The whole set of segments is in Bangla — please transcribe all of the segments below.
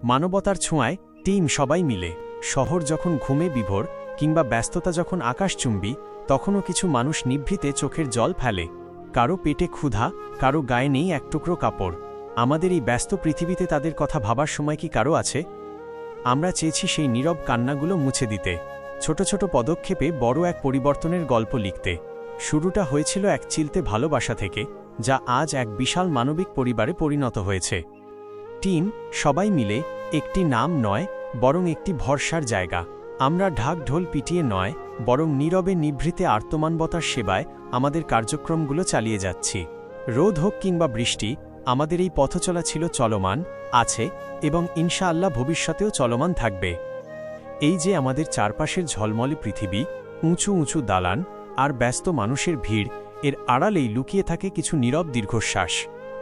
মানবতার ছোঁয়ায় টিম সবাই মিলে। শহর যখন ঘুমে বিভোর কিংবা ব্যস্ততা যখন আকাশচুম্বী, তখনও কিছু মানুষ নিভৃতে চোখের জল ফেলে। কারো পেটে ক্ষুধা, কারো গায়ে নেই এক টুকরো কাপড়। আমাদের এই ব্যস্ত পৃথিবীতে তাদের কথা ভাবার সময় কি কারো আছে? আমরা চেয়েছি সেই নীরব কান্নাগুলো মুছে দিতে, ছোট ছোট পদক্ষেপে বড় এক পরিবর্তনের গল্প লিখতে। শুরুটা হয়েছিল এক চিলতে ভালোবাসা থেকে, যা আজ এক বিশাল মানবিক পরিবারে পরিণত হয়েছে। টিম সবাই মিলে একটি নাম নয়, বরং একটি ভরসার জায়গা। আমরা ঢাক ঢোল পিটিয়ে নয়, বরং নীরবে নিভৃতে আর্তমানবতার সেবায় আমাদের কার্যক্রমগুলো চালিয়ে যাচ্ছি। রোদ হোক কিংবা বৃষ্টি, আমাদের এই পথচলা ছিল চলমান, আছে এবং ইনশাআল্লাহ ভবিষ্যতেও চলমান থাকবে। এই যে আমাদের চারপাশের ঝলমলে পৃথিবী, উঁচু উঁচু দালান আর ব্যস্ত মানুষের ভিড়, এর আড়ালেই লুকিয়ে থাকে কিছু নীরব দীর্ঘশ্বাস।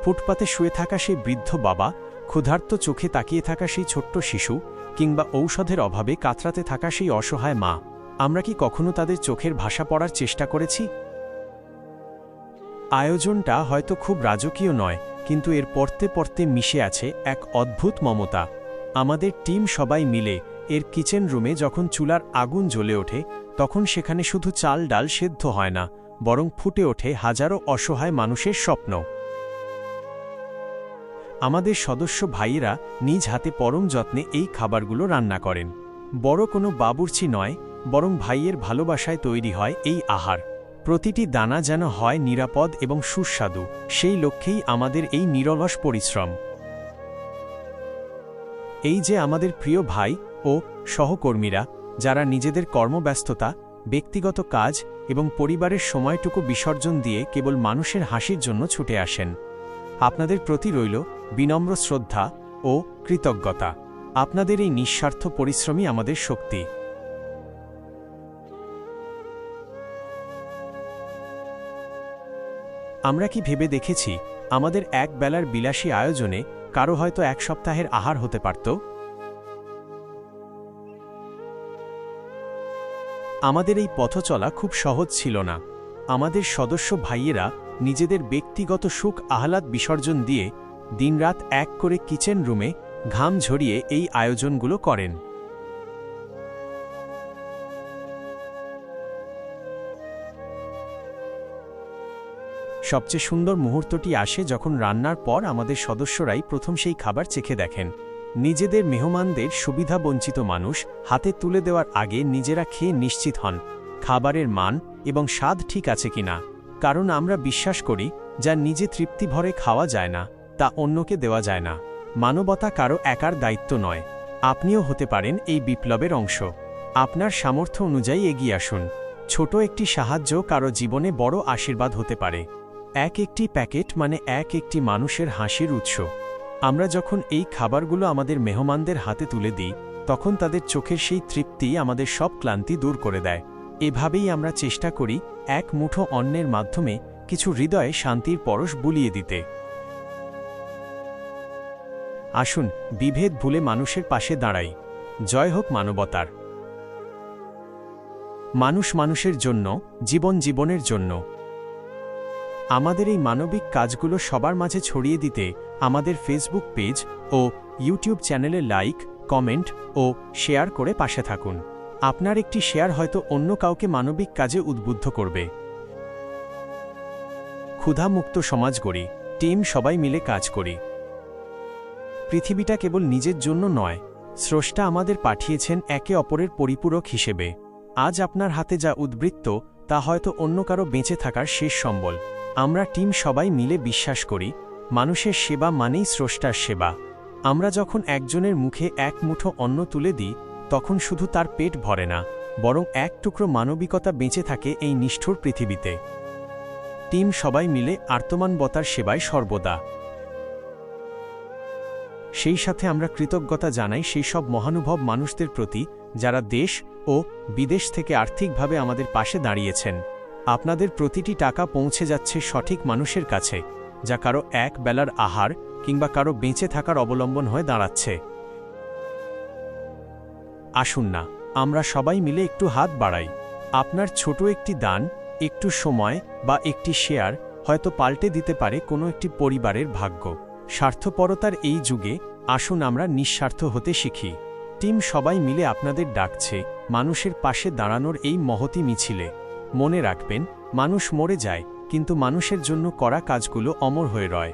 ফুটপাতে শুয়ে থাকা সেই বৃদ্ধ বাবা, ক্ষুধার্ত চোখে তাকিয়ে থাকা সেই ছোট্ট শিশু, কিংবা ঔষধের অভাবে কাতরাতে থাকা সেই অসহায় মা। আমরা কি কখনো তাদের চোখের ভাষা পড়ার চেষ্টা করেছি? আয়োজনটা হয়তো খুব রাজকীয় নয়, কিন্তু এর পড়তে পড়তে মিশে আছে এক অদ্ভুত মমতা। আমাদের টিম সবাই মিলে এর কিচেন রুমে যখন চুলার আগুন জ্বলে ওঠে, তখন সেখানে শুধু চাল ডাল সেদ্ধ হয় না, বরং ফুটে ওঠে হাজারো অসহায় মানুষের স্বপ্ন। আমাদের সদস্য ভাইয়েরা নিজ হাতে পরম যত্নে এই খাবারগুলো রান্না করেন। বড় কোনো বাবুর্চি নয়, বরং ভাইয়ের ভালোবাসায় তৈরি হয় এই আহার। প্রতিটি দানা যেন হয় নিরাপদ এবং সুস্বাদু, সেই লক্ষ্যেই আমাদের এই নিরলস পরিশ্রম। এই যে আমাদের প্রিয় ভাই ও সহকর্মীরা, যারা নিজেদের কর্মব্যস্ততা, ব্যক্তিগত কাজ এবং পরিবারের সময়টুকু বিসর্জন দিয়ে কেবল মানুষের হাসির জন্য ছুটে আসেন, আপনাদের প্রতি রইল বিনম্র শ্রদ্ধা ও কৃতজ্ঞতা। আপনাদের এই নিঃস্বার্থ পরিশ্রমই আমাদের শক্তি। আমরা কি ভেবে দেখেছি, আমাদের এক বেলার বিলাসী আয়োজনে কারো হয়তো এক সপ্তাহের আহার হতে পারত? আমাদের এই পথচলা খুব সহজ ছিল না। আমাদের সদস্য ভাইয়েরা নিজেদের ব্যক্তিগত সুখ আহ্লাদ বিসর্জন দিয়ে দিনরাত এক করে কিচেন রুমে ঘাম ঝরিয়ে এই আয়োজনগুলো করেন। সবচেয়ে সুন্দর মুহূর্তটি আসে যখন রান্নার পর আমাদের সদস্যরাই প্রথম সেই খাবার চেখে দেখেন। নিজেদের মেহমানদের সুবিধাবঞ্চিত মানুষ হাতে তুলে দেওয়ার আগে নিজেরা খেয়ে নিশ্চিত হন খাবারের মান এবং স্বাদ ঠিক আছে কিনা। কারণ আমরা বিশ্বাস করি, যা নিজে তৃপ্তি ভরে খাওয়া যায় না, তা অন্যকে দেওয়া যায় না। মানবতা কারো একার দায়িত্ব নয়। আপনিও হতে পারেন এই বিপ্লবের অংশ। আপনার সামর্থ্য অনুযায়ী এগিয়ে আসুন। ছোট একটি সাহায্য কারো জীবনে বড় আশীর্বাদ হতে পারে। একটি প্যাকেট মানে একটি মানুষের হাসির উৎস। আমরা যখন এই খাবারগুলো আমাদের মেহমানদের হাতে তুলে দিই, তখন তাদের চোখের সেই তৃপ্তি আমাদের সব ক্লান্তি দূর করে দেয়। এভাবেই আমরা চেষ্টা করি এক মুঠো অন্নের মাধ্যমে কিছু হৃদয়ে শান্তির পরশ বুলিয়ে দিতে। আসুন বিভেদ ভুলে মানুষের পাশে দাঁড়াই। জয় হোক মানবতার। মানুষ মানুষের জন্য, জীবন জীবনের জন্য। আমাদের এই মানবিক কাজগুলো সবার মাঝে ছড়িয়ে দিতে আমাদের ফেসবুক পেজ ও ইউটিউব চ্যানেলে লাইক, কমেন্ট ও শেয়ার করে পাশে থাকুন। আপনার একটি শেয়ার হয়তো অন্য কাউকে মানবিক কাজে উদ্বুদ্ধ করবে। ক্ষুধামুক্ত সমাজ গড়ি, টিম সবাই মিলে কাজ করি। পৃথিবীটা কেবল নিজের জন্য নয়, স্রষ্টা আমাদের পাঠিয়েছেন একে অপরের পরিপূরক হিসেবে। আজ আপনার হাতে যা উদ্বৃত্ত, তা হয়তো অন্য কারো বেঁচে থাকার শেষ সম্বল। আমরা টিম সবাই মিলে বিশ্বাস করি, মানুষের সেবা মানেই স্রষ্টার সেবা। আমরা যখন একজনের মুখে এক মুঠো অন্ন তুলে দিই, তখন শুধু তার পেট ভরে না, বরং এক টুকরো মানবিকতা বেঁচে থাকে এই নিষ্ঠুর পৃথিবীতে। টিম সবাই মিলে আর্তমানবতার সেবায় সর্বদা। সেই সাথে আমরা কৃতজ্ঞতা জানাই সেই সব মহানুভব মানুষদের প্রতি, যারা দেশ ও বিদেশ থেকে আর্থিকভাবে আমাদের পাশে দাঁড়িয়েছেন। আপনাদের প্রতিটি টাকা পৌঁছে যাচ্ছে সঠিক মানুষের কাছে, যা কারো এক বেলার আহার কিংবা কারো বেঁচে থাকার অবলম্বন হয়ে দাঁড়াচ্ছে। আসুন না, আমরা সবাই মিলে একটু হাত বাড়াই। আপনার ছোট একটি দান, একটু সময় বা একটি শেয়ার হয়তো পাল্টে দিতে পারে কোনো একটি পরিবারের ভাগ্য। স্বার্থপরতার এই যুগে আসুন আমরা নিঃস্বার্থ হতে শিখি। টিম সবাই মিলে আপনাদের ডাকছে মানুষের পাশে দাঁড়ানোর এই মহতী মিছিলে। মনে রাখবেন, মানুষ মরে যায়, কিন্তু মানুষের জন্য করা কাজগুলো অমর হয়ে রয়।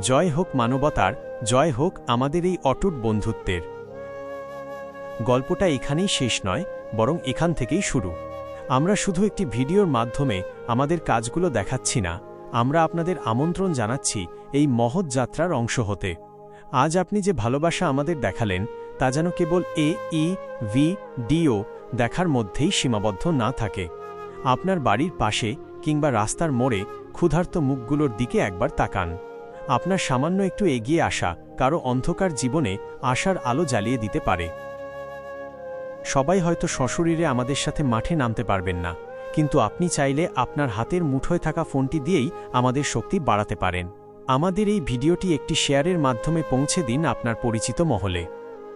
জয় হোক মানবতার, জয় হোক আমাদের এই অটুট বন্ধুত্বের। গল্পটা এখানেই শেষ নয়, বরং এখান থেকেই শুরু। আমরা শুধু একটি ভিডিওর মাধ্যমে আমাদের কাজগুলো দেখাচ্ছি না, আমরা আপনাদের আমন্ত্রণ জানাচ্ছি এই মহৎ যাত্রার অংশ হতে। আজ আপনি যে ভালোবাসা আমাদের দেখালেন, তা যেন কেবল ভিডিও দেখার মধ্যেই সীমাবদ্ধ না থাকে। আপনার বাড়ির পাশে কিংবা রাস্তার মোড়ে ক্ষুধার্ত মুখগুলোর দিকে একবার তাকান। আপনার সামান্য একটু এগিয়ে আসা কারো অন্ধকার জীবনে আশার আলো জ্বালিয়ে দিতে পারে। সবাই হয়তো সশরীরে আমাদের সাথে মাঠে নামতে পারবেন না, কিন্তু আপনি চাইলে আপনার হাতের মুঠোয় থাকা ফোনটি দিয়েই আমাদের শক্তি বাড়াতে পারেন। আমাদের এই ভিডিওটি একটি শেয়ারের মাধ্যমে পৌঁছে দিন আপনার পরিচিত মহলে।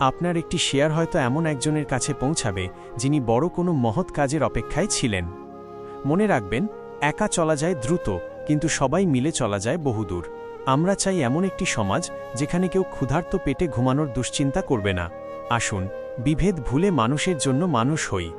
আপনার একটি শেয়ার হয়তো এমন একজনের কাছে পৌঁছাবে যিনি বড় কোনো মহৎ কাজের অপেক্ষায় ছিলেন। মনে রাখবেন, একা চলা যায় দ্রুত, কিন্তু সবাই মিলে চলা যায় বহুদূর। আমরা চাই এমন একটি সমাজ যেখানে কেউ ক্ষুধার্ত পেটে ঘুমানোর দুশ্চিন্তা করবে না। আসুন বিভেদ ভুলে মানুষের জন্য মানুষ হই।